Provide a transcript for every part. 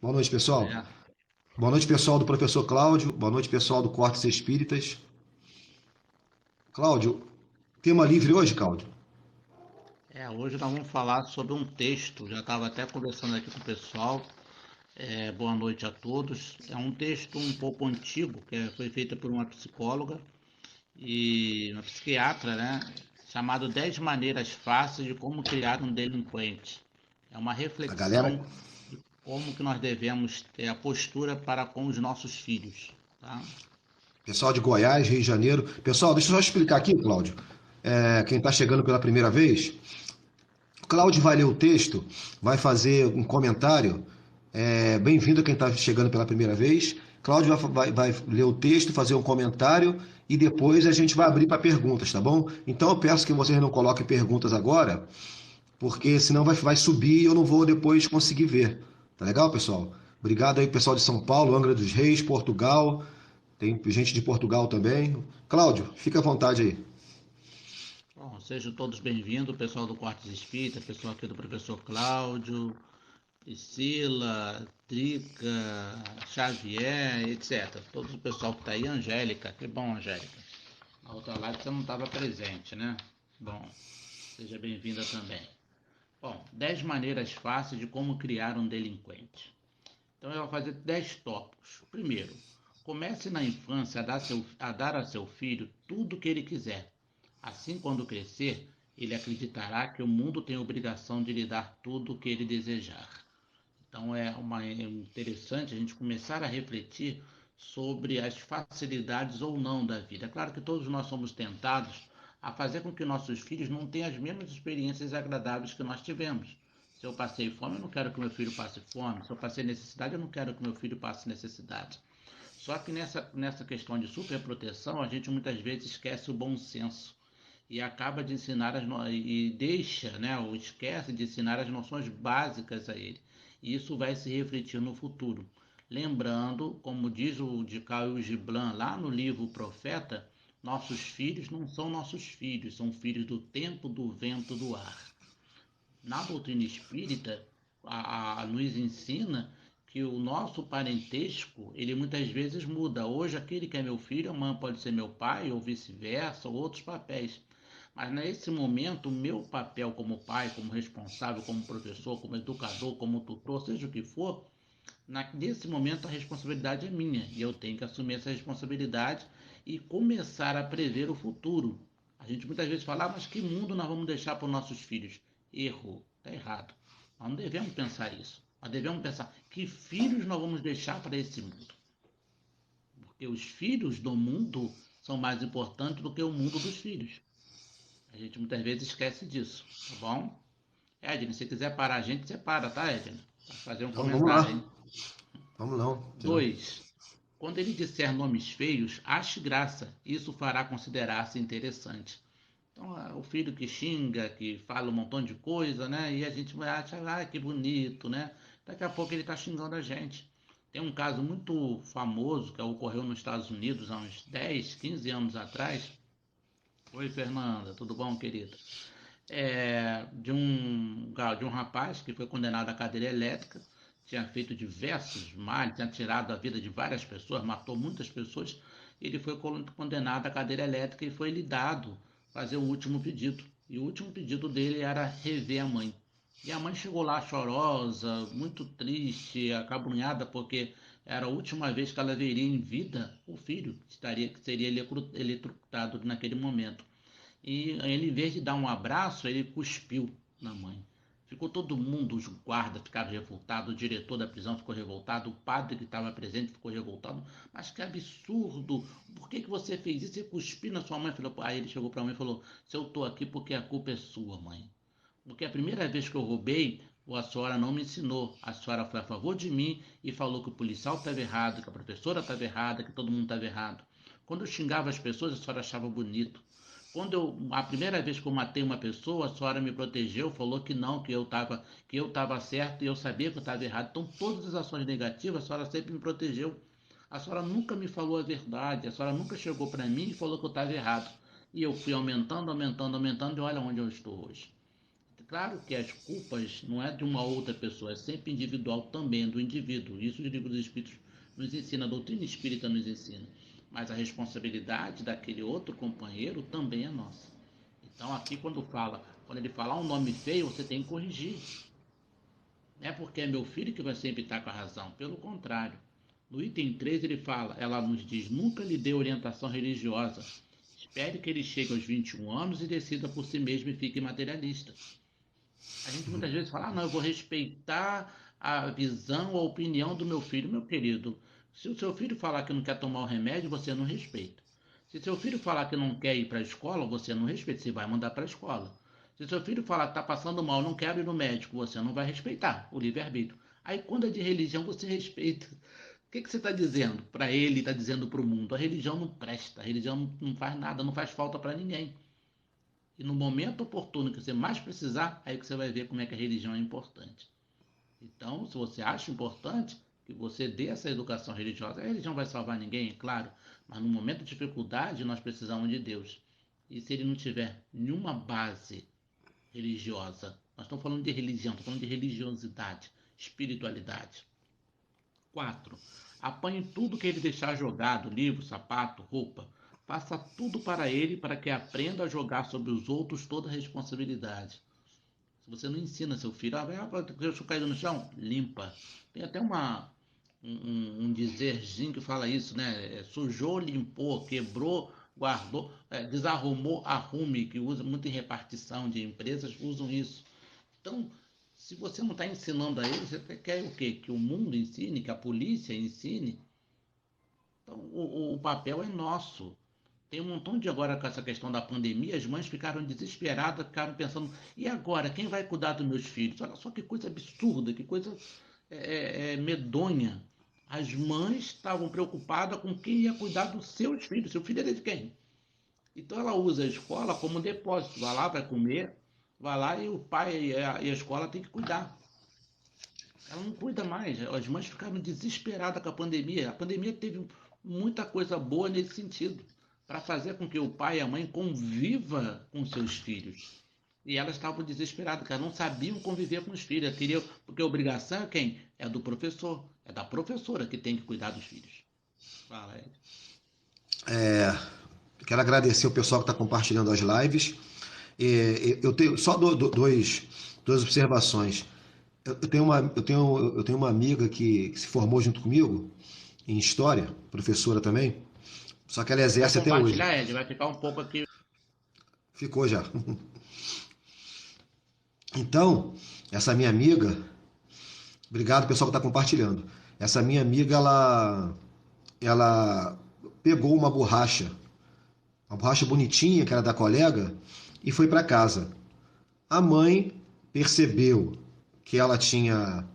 Boa noite, pessoal. É, Boa noite, pessoal do Professor Cláudio. Boa noite, pessoal do Cortes Espíritas. Cláudio, tema livre hoje, Cláudio? hoje nós vamos falar sobre um texto. Já estava até conversando aqui com o pessoal. Boa noite a todos. É um texto um pouco antigo, foi feito por uma psicóloga e uma psiquiatra, né? Chamado 10 Maneiras Fáceis de Como Criar um Delinquente. É uma A galera, reflexão de como que nós devemos ter a postura para com os nossos filhos, tá? pessoal de Goiás, Rio de Janeiro. Pessoal, deixa eu só explicar aqui, Cláudio. Quem está chegando pela primeira vez, o Cláudio vai ler o texto, vai fazer um comentário. Bem-vindo a quem está chegando pela primeira vez. Cláudio vai ler o texto, fazer um comentário e depois a gente vai abrir para perguntas, tá bom? Então eu peço que vocês não coloquem perguntas agora, porque senão vai subir e eu não vou depois conseguir ver. Tá legal, pessoal? Obrigado aí, pessoal de São Paulo, Angra dos Reis, Portugal. Tem gente de Portugal também. Cláudio, fica à vontade aí. Bom, sejam todos bem-vindos, pessoal do Quartos Espírita, pessoal aqui do professor Cláudio, Priscila, Drica, Xavier, etc. Todo o pessoal que está aí, Angélica, que bom, Angélica. Na outra live você não estava presente, né? Bom, seja bem-vinda também. Bom, 10 maneiras fáceis de como criar um delinquente. Então eu vou fazer 10 tópicos. Primeiro, comece na infância a dar a seu filho tudo o que ele quiser. Assim, quando crescer, ele acreditará que o mundo tem a obrigação de lhe dar tudo o que ele desejar. Então é interessante a gente começar a refletir sobre as facilidades ou não da vida. É claro que todos nós somos tentados a fazer com que nossos filhos não tenham as mesmas experiências agradáveis que nós tivemos. Se eu passei fome, eu não quero que meu filho passe fome. Se eu passei necessidade, eu não quero que meu filho passe necessidade. Só que nessa questão de superproteção, a gente muitas vezes esquece o bom senso e acaba de ensinar e deixa, né, ou esquece de ensinar as noções básicas a ele. E isso vai se refletir no futuro. Lembrando, como diz o de Khalil Gibran lá no livro O Profeta, nossos filhos não são nossos filhos, são filhos do tempo, do vento, do ar. Na doutrina espírita, nos ensina que o nosso parentesco, ele muitas vezes muda. Hoje aquele que é meu filho, amanhã pode ser meu pai, ou vice-versa, ou outros papéis. Mas nesse momento, o meu papel como pai, como responsável, como professor, como educador, como tutor, seja o que for, nesse momento a responsabilidade é minha e eu tenho que assumir essa responsabilidade e começar a prever o futuro. A gente muitas vezes fala, mas que mundo nós vamos deixar para os nossos filhos? Erro, está errado. Nós não devemos pensar isso. Nós devemos pensar que filhos nós vamos deixar para esse mundo. Porque os filhos do mundo são mais importantes do que o mundo dos filhos. A gente muitas vezes esquece disso, tá bom? Edna, se quiser parar a gente, você para, tá, Edna? Para fazer um Então vamos lá. comentário, hein? Vamos lá. Entendeu? 2. Quando ele disser nomes feios, ache graça. Isso fará considerar-se interessante. Então, o filho que xinga, que fala um montão de coisa, né? E a gente vai achar, ah, que bonito, né? Daqui a pouco ele está xingando a gente. Tem um caso muito famoso que ocorreu nos Estados Unidos há uns 10, 15 anos atrás. Oi, Fernanda, tudo bom, querida? De um rapaz que foi condenado à cadeira elétrica, tinha feito diversos males, tinha tirado a vida de várias pessoas, matou muitas pessoas. Ele foi condenado à cadeira elétrica e foi lhe dado fazer o último pedido. E o último pedido dele era rever a mãe. E a mãe chegou lá chorosa, muito triste, acabrunhada, porque era a última vez que ela veria em vida o filho que seria eletrocutado naquele momento. E ele, em vez de dar um abraço, ele cuspiu na mãe. Ficou todo mundo, os guardas ficaram revoltados, o diretor da prisão ficou revoltado, o padre que estava presente ficou revoltado. Mas que absurdo! Por que você fez isso? Você cuspiu na sua mãe? Aí ele chegou para a mãe e falou: se eu estou aqui porque a culpa é sua, mãe. Porque a primeira vez que eu roubei, a senhora não me ensinou. A senhora foi a favor de mim e falou que o policial estava errado, que a professora estava errada, que todo mundo estava errado. Quando eu xingava as pessoas, a senhora achava bonito. A primeira vez que eu matei uma pessoa, a senhora me protegeu, falou que não, que eu estava certo e eu sabia que eu estava errado. Então, todas as ações negativas, a senhora sempre me protegeu. A senhora nunca me falou a verdade, a senhora nunca chegou para mim e falou que eu estava errado. E eu fui aumentando, aumentando, aumentando, e olha onde eu estou hoje. claro que as culpas não é de uma outra pessoa, é sempre individual também, do indivíduo. Isso os livros dos Espíritos nos ensina, a doutrina espírita nos ensina. Mas a responsabilidade daquele outro companheiro também é nossa. Então aqui quando ele falar um nome feio, você tem que corrigir. Não é porque é meu filho que vai sempre estar com a razão. Pelo contrário. No item 3 ele fala, ela nos diz, nunca lhe dê orientação religiosa. Espere que ele chegue aos 21 anos e decida por si mesmo e fique materialista. A gente muitas vezes fala, não, eu vou respeitar a visão, a opinião do meu filho. Meu querido, se o seu filho falar que não quer tomar o remédio, você não respeita. Se seu filho falar que não quer ir para a escola, você não respeita, você vai mandar para a escola. Se seu filho falar que está passando mal, não quer ir no médico, você não vai respeitar o livre-arbítrio. Aí quando é de religião, você respeita. O que você está dizendo para ele, está dizendo para o mundo? A religião não presta, a religião não faz nada, não faz falta para ninguém. E no momento oportuno que você mais precisar, aí que você vai ver como é que a religião é importante. Então, se você acha importante que você dê essa educação religiosa, a religião vai salvar ninguém, é claro, mas no momento de dificuldade nós precisamos de Deus. E se ele não tiver nenhuma base religiosa, nós estamos falando de religião, estamos falando de religiosidade, espiritualidade. 4. Apanhe tudo que ele deixar jogado, livro, sapato, roupa. Faça tudo para ele, para que aprenda a jogar sobre os outros toda a responsabilidade. Se você não ensina seu filho, deixa eu cair no chão, limpa. Tem até um dizerzinho que fala isso, né? Sujou, limpou, quebrou, guardou, desarrumou, arrume, que usa muito em repartição de empresas, usam isso. Então, se você não está ensinando a ele, você quer o quê? Que o mundo ensine, que a polícia ensine? Então, o papel é nosso. Tem um montão de agora com essa questão da pandemia, as mães ficaram desesperadas, ficaram pensando, e agora, quem vai cuidar dos meus filhos? Olha só que coisa absurda, que coisa medonha. As mães estavam preocupadas com quem ia cuidar dos seus filhos. Seu filho era de quem? Então ela usa a escola como depósito. Vai lá, vai comer, vai lá e o pai e a escola tem que cuidar. Ela não cuida mais. As mães ficaram desesperadas com a pandemia. A pandemia teve muita coisa boa nesse sentido, para fazer com que o pai e a mãe conviva com seus filhos. E elas estavam desesperadas, porque elas não sabiam conviver com os filhos. Queriam, porque a obrigação é quem? É do professor, é da professora que tem que cuidar dos filhos. Fala, Ed. Quero agradecer o pessoal que está compartilhando as lives. Eu tenho só duas observações. Eu tenho uma amiga que se formou junto comigo em História, professora também, só que ela Vai exerce até hoje. compartilhar, Ed, vai ficar um pouco aqui. Ficou já. Então, essa minha amiga, obrigado pessoal que está compartilhando. Essa minha amiga, ela pegou uma borracha bonitinha que era da colega, e foi para casa. A mãe percebeu que ela tinha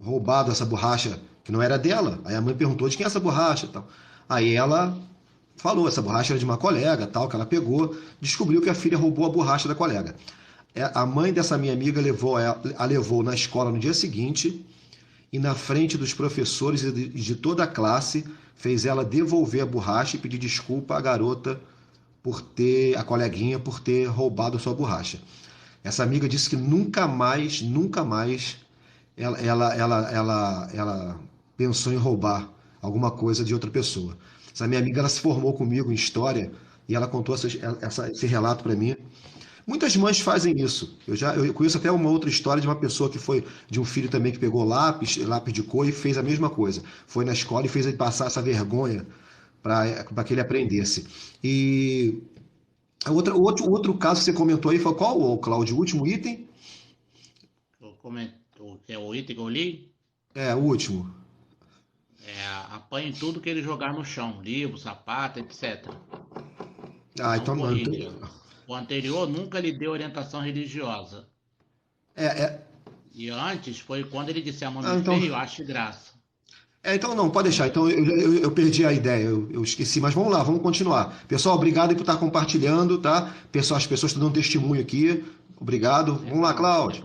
roubado essa borracha que não era dela. Aí a mãe perguntou de quem é essa borracha, tal. Aí ela falou, essa borracha era de uma colega, tal, que ela pegou, descobriu que a filha roubou a borracha da colega. A mãe dessa minha amiga a levou na escola no dia seguinte e na frente dos professores e de toda a classe fez ela devolver a borracha e pedir desculpa à garota a coleguinha, por ter roubado sua borracha. Essa amiga disse que nunca mais ela pensou em roubar alguma coisa de outra pessoa. Essa minha amiga ela se formou comigo em história e ela contou esse relato para mim. Muitas mães fazem isso. Eu conheço até uma outra história de uma pessoa que foi de um filho também que pegou lápis de cor e fez a mesma coisa. Foi na escola e fez ele passar essa vergonha para que ele aprendesse. E o outro caso que você comentou aí foi qual, Cláudio? O último item? É o item que eu li? É, o último. Apanhe tudo que ele jogar no chão, livro, sapato, etc. Ah, Não então não. corrija. O anterior nunca lhe deu orientação religiosa. É, é, E antes foi quando ele disse a nome então, feio, ache graça. então não, pode deixar. Então eu perdi a ideia, eu esqueci, mas vamos lá, vamos continuar. Pessoal, obrigado aí por estar compartilhando, tá? Pessoal, as pessoas estão dando testemunho aqui. Obrigado. Vamos lá, Legal. Cláudio.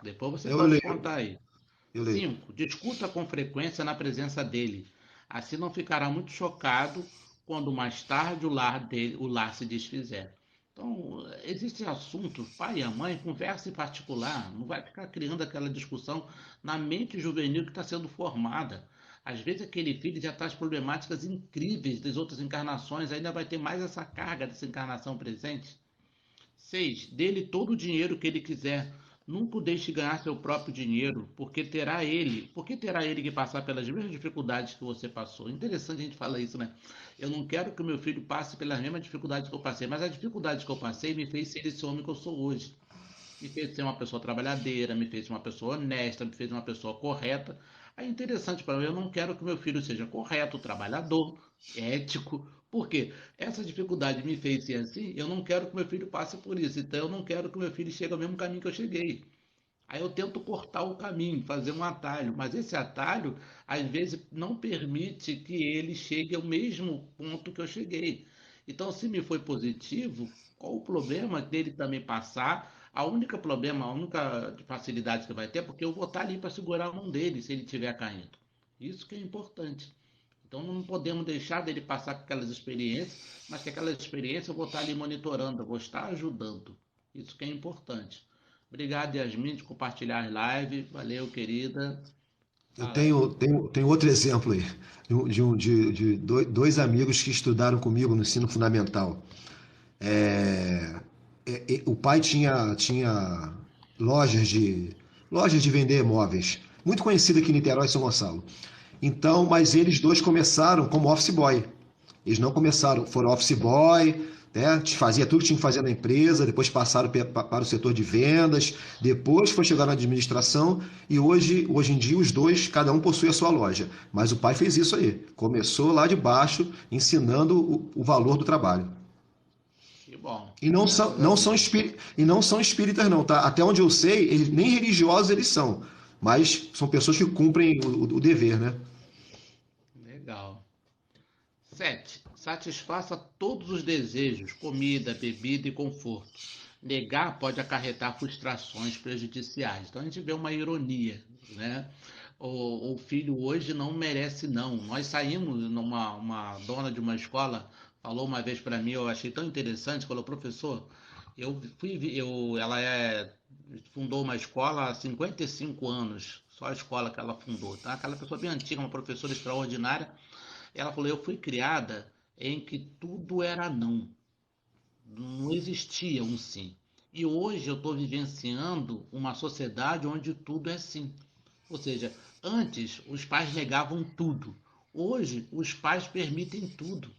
Depois você Eu pode leio, contar aí. eu leio. 5. Discuta com frequência na presença dele. Assim não ficará muito chocado quando mais tarde o lar se desfizer. Então, existem assuntos, pai e a mãe, conversa em particular, não vai ficar criando aquela discussão na mente juvenil que está sendo formada. Às vezes aquele filho já traz problemáticas incríveis das outras encarnações, ainda vai ter mais essa carga dessa encarnação presente. 6. Dê-lhe todo o dinheiro que ele quiser. Nunca o deixe ganhar seu próprio dinheiro, porque terá ele que passar pelas mesmas dificuldades que você passou. Interessante a gente falar isso, né? Eu não quero que o meu filho passe pelas mesmas dificuldades que eu passei, mas as dificuldades que eu passei me fez ser esse homem que eu sou hoje. Me fez ser uma pessoa trabalhadeira, me fez uma pessoa honesta, me fez uma pessoa correta. É interessante para mim, eu não quero que meu filho seja correto, trabalhador, ético, porque essa dificuldade me fez ser assim, eu não quero que meu filho passe por isso, então eu não quero que meu filho chegue ao mesmo caminho que eu cheguei. Aí eu tento cortar o caminho, fazer um atalho, mas esse atalho às vezes não permite que ele chegue ao mesmo ponto que eu cheguei. Então, se me foi positivo, qual o problema dele também passar? A única facilidade que vai ter é porque eu vou estar ali para segurar a mão dele se ele estiver caindo. Isso que é importante. Então não podemos deixar dele passar por aquelas experiências, mas que aquelas experiências eu vou estar ali monitorando, eu vou estar ajudando. Isso que é importante. Obrigado, Yasmin, de compartilhar as lives. Valeu, querida. Eu Fala aí. tenho outro exemplo aí, de dois amigos que estudaram comigo no ensino fundamental. É, o pai tinha lojas lojas de vender móveis, muito conhecida aqui em Niterói e São Gonçalo. Então, mas eles dois começaram como office boy. Eles não começaram, foram office boy, né? Fazia tudo que tinha que fazer na empresa, depois passaram para o setor de vendas, depois foi chegar na administração e hoje em dia os dois, cada um possui a sua loja. Mas o pai fez isso aí, começou lá de baixo, ensinando o valor do trabalho. Que bom. E não são, Graças a Deus. e não são espíritas, não, tá? Até onde eu sei, eles, nem religiosos eles são, mas são pessoas que cumprem o dever, né? Legal. 7. Satisfaça todos os desejos, comida, bebida e conforto. Negar pode acarretar frustrações prejudiciais. Então a gente vê uma ironia, né? O filho hoje não merece não. Nós saímos uma dona de uma escola falou uma vez para mim, eu achei tão interessante, falou, professor, ela fundou uma escola há 55 anos, só a escola que ela fundou. Então, aquela pessoa bem antiga, uma professora extraordinária, ela falou: eu fui criada em que tudo era não, não existia um sim. E hoje eu estou vivenciando uma sociedade onde tudo é sim. Ou seja, antes os pais negavam tudo. Hoje os pais permitem tudo.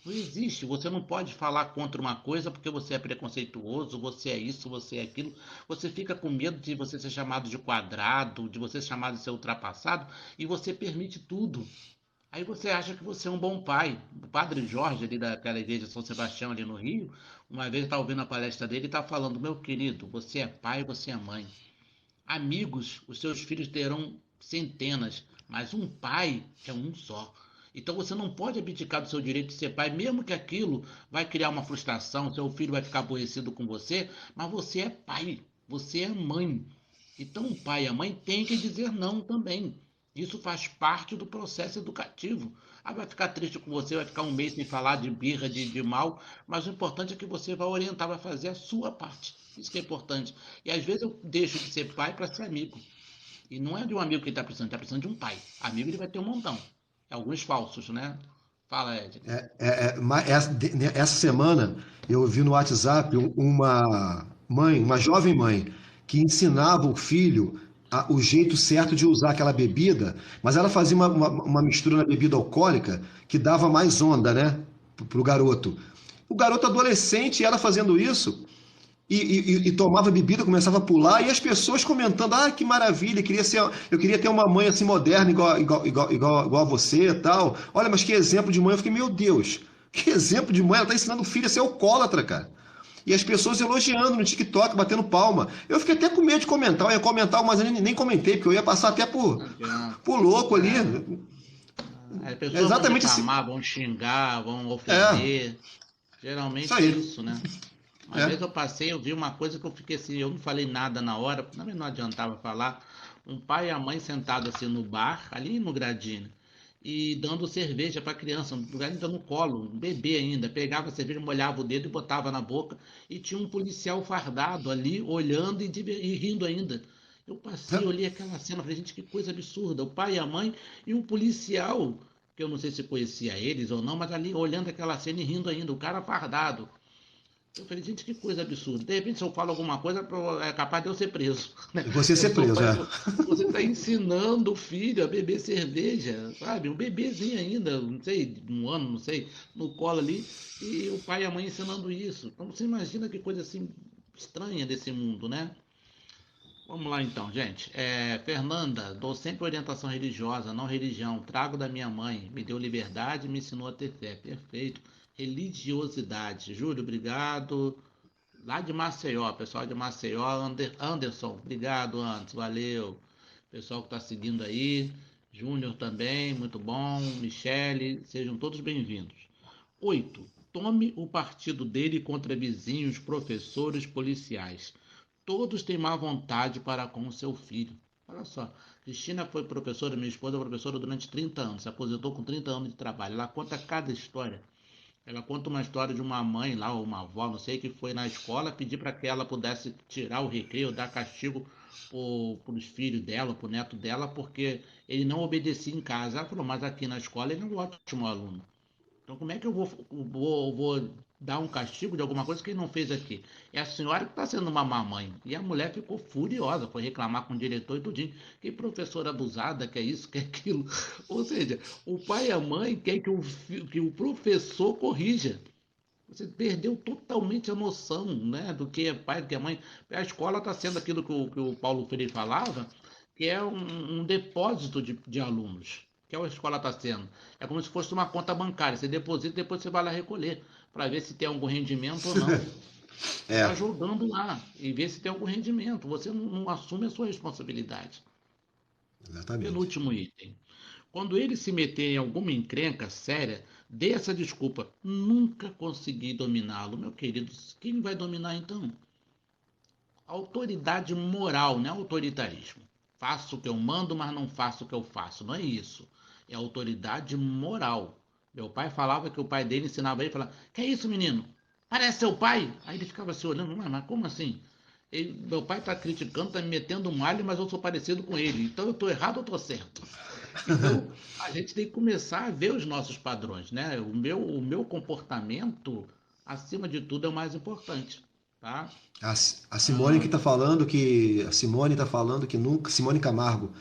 Não existe, você não pode falar contra uma coisa porque você é preconceituoso, você é isso, você é aquilo. Você fica com medo de você ser chamado de quadrado, de você ser chamado de ser ultrapassado, e você permite tudo. Aí você acha que você é um bom pai. O padre Jorge, ali daquela igreja de São Sebastião, ali no Rio, uma vez estava ouvindo a palestra dele e está falando: meu querido, você é pai, você é mãe. Amigos, os seus filhos terão centenas, mas um pai é um só. Então você não pode abdicar do seu direito de ser pai, mesmo que aquilo vai criar uma frustração, seu filho vai ficar aborrecido com você, mas você é pai, você é mãe. Então o pai e a mãe têm que dizer não também. Isso faz parte do processo educativo. Ah, vai ficar triste com você, vai ficar um mês sem falar de birra, de mal, mas o importante é que você vai orientar, vai fazer a sua parte. Isso que é importante. E às vezes eu deixo de ser pai para ser amigo. E não é de um amigo que está precisando de um pai. Amigo ele vai ter um montão. Alguns falsos, né? Fala, Ed. Essa semana eu vi no WhatsApp uma mãe, uma jovem mãe, que ensinava o filho o jeito certo de usar aquela bebida, mas ela fazia uma mistura na bebida alcoólica que dava mais onda, né, pro garoto. O garoto adolescente, ela fazendo isso, e tomava bebida, começava a pular, e as pessoas comentando: ah, que maravilha, eu queria ter uma mãe assim moderna, igual a você e tal. Olha, mas que exemplo de mãe. Eu fiquei: meu Deus, que exemplo de mãe, ela está ensinando o filho a ser alcoólatra, cara. E as pessoas elogiando no TikTok, batendo palma. Eu fiquei até com medo de comentar, eu ia comentar, mas eu nem comentei, porque eu ia passar até Não adianta. por louco ali. É. As É pessoas vão exatamente assim. difamar, vão xingar, vão É, ofender. isso Geralmente é aí. isso, né? Uma vez É. eu passei, eu vi uma coisa que eu fiquei assim, eu não falei nada na hora, porque também não adiantava falar. Um pai e a mãe sentados assim no bar, ali no gradino. e dando cerveja para a criança, ainda no colo, um bebê ainda. Pegava a cerveja, molhava o dedo e botava na boca. E tinha um policial fardado ali, olhando e rindo ainda. Eu passei, olhei aquela cena, falei, gente, que coisa absurda. O pai e a mãe e um policial, que eu não sei se conhecia eles ou não, mas ali olhando aquela cena e rindo ainda, o cara fardado. Eu falei, gente, que coisa absurda. De repente, se eu falo alguma coisa, é capaz de eu ser preso. Né? E você Eu ser sou preso, pai, é. você está ensinando o filho a beber cerveja, sabe? Um bebezinho ainda, não sei, um ano, não sei, no colo ali, e o pai e a mãe ensinando isso. Então você imagina que coisa assim estranha desse mundo, né? Vamos lá então, gente. Fernanda, dou sempre orientação religiosa, não religião. Trago da minha mãe, me deu liberdade e me ensinou a ter fé. Perfeito. Religiosidade. Júlio, obrigado. Lá de Maceió, pessoal de Maceió, Anderson, obrigado, Anderson, valeu. Pessoal que está seguindo aí, Júnior também, muito bom. Michele, sejam todos bem-vindos. 8. Tome o partido dele contra vizinhos, professores, policiais. Todos têm má vontade para com o seu filho. Olha só, Cristina foi professora, minha esposa, professora durante 30 anos, se aposentou com 30 anos de trabalho. Ela conta cada história. Ela conta uma história de uma mãe lá, ou uma avó, não sei, que foi na escola pedir para que ela pudesse tirar o recreio, dar castigo para os filhos dela, para o neto dela, porque ele não obedecia em casa. Ela falou, mas aqui na escola ele é um ótimo aluno. Então, como é que eu vou dar um castigo de alguma coisa que ele não fez aqui? É a senhora que está sendo uma mamãe. E a mulher ficou furiosa, foi reclamar com o diretor e tudinho. Que professora abusada, que é isso, que é aquilo. Ou seja, o pai e a mãe querem que o professor corrija. Você perdeu totalmente a noção, né, do que é pai, do que é mãe. A escola está sendo aquilo que o Paulo Freire falava, que é um depósito de alunos. Que a escola está sendo. É como se fosse uma conta bancária. Você deposita e depois você vai lá recolher, para ver se tem algum rendimento ou não. Você está É, jogando lá e vê se tem algum rendimento. Você não assume a sua responsabilidade. exatamente. Penúltimo item. Quando ele se meter em alguma encrenca séria, dê essa desculpa. Nunca consegui dominá-lo, meu querido. Quem vai dominar então? Autoridade moral, não é autoritarismo. Faço o que eu mando, mas não faço o que eu faço. Não é isso. É autoridade moral. Meu pai falava que o pai dele ensinava ele, falava: que é isso, menino? Parece seu pai? Aí ele ficava se olhando, mas como assim? Meu pai está criticando, está me metendo malho, mas eu sou parecido com ele. Então eu estou errado ou estou certo? Então, a gente tem que começar a ver os nossos padrões, né? O meu comportamento, acima de tudo, é o mais importante, tá? A Simone que Ah, está falando que. A Simone está falando que nunca. Simone Camargo.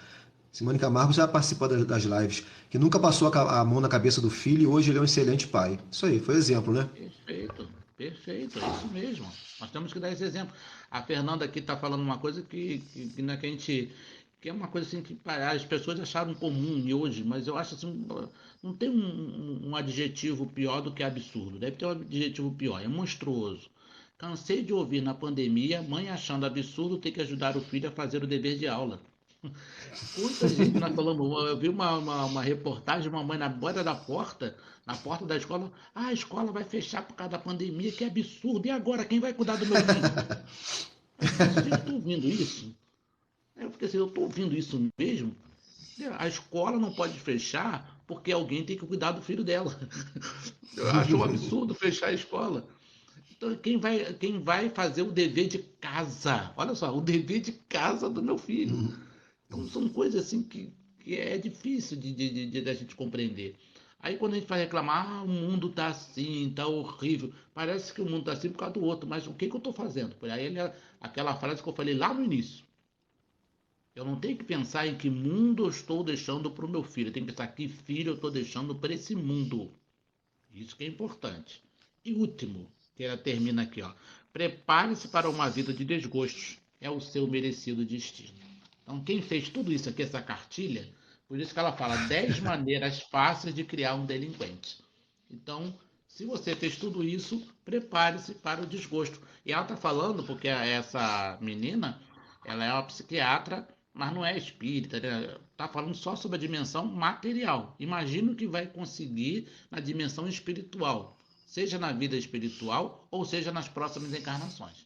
Simone Camargo já participa das lives. Que nunca passou a mão na cabeça do filho e hoje ele é um excelente pai. Isso aí, foi exemplo, né? perfeito, perfeito, é isso mesmo. Nós temos que dar esse exemplo. A Fernanda aqui está falando uma coisa né, que a gente. Que é uma coisa assim que as pessoas acharam comum e hoje, mas eu acho assim, não tem um adjetivo pior do que absurdo. Deve ter um adjetivo pior, é monstruoso. Cansei de ouvir na pandemia mãe achando absurdo ter que ajudar o filho a fazer o dever de aula. Quanta gente nós falamos, eu vi uma reportagem, uma mãe na borda da porta, na porta da escola, a escola vai fechar por causa da pandemia, que absurdo, e agora quem vai cuidar do meu filho? Aí eu fiquei assim, gente, eu estou ouvindo isso? Aí eu fiquei assim, eu estou ouvindo isso mesmo? A escola não pode fechar porque alguém tem que cuidar do filho dela. Eu acho um absurdo fechar a escola. Então, quem vai fazer o dever de casa? Olha só, o dever de casa do meu filho. Então são coisas assim que é difícil de a gente compreender. Aí quando a gente vai reclamar, o mundo tá assim, tá horrível. Parece que o mundo tá assim por causa do outro, mas o que eu tô fazendo? Por aí aquela frase que eu falei lá no início. Eu não tenho que pensar em que mundo eu estou deixando para o meu filho. Eu tenho que pensar que filho eu estou deixando para esse mundo. Isso que é importante. E último, que ela termina aqui, ó. Prepare-se para uma vida de desgostos. É o seu merecido destino. Então, quem fez tudo isso aqui, essa cartilha, por isso que ela fala 10 maneiras fáceis de criar um delinquente. Então, se você fez tudo isso, prepare-se para o desgosto. E ela está falando, porque essa menina, ela é uma psiquiatra, mas não é espírita, né? Está falando só sobre a dimensão material. Imagina o que vai conseguir na dimensão espiritual, seja na vida espiritual ou seja nas próximas encarnações.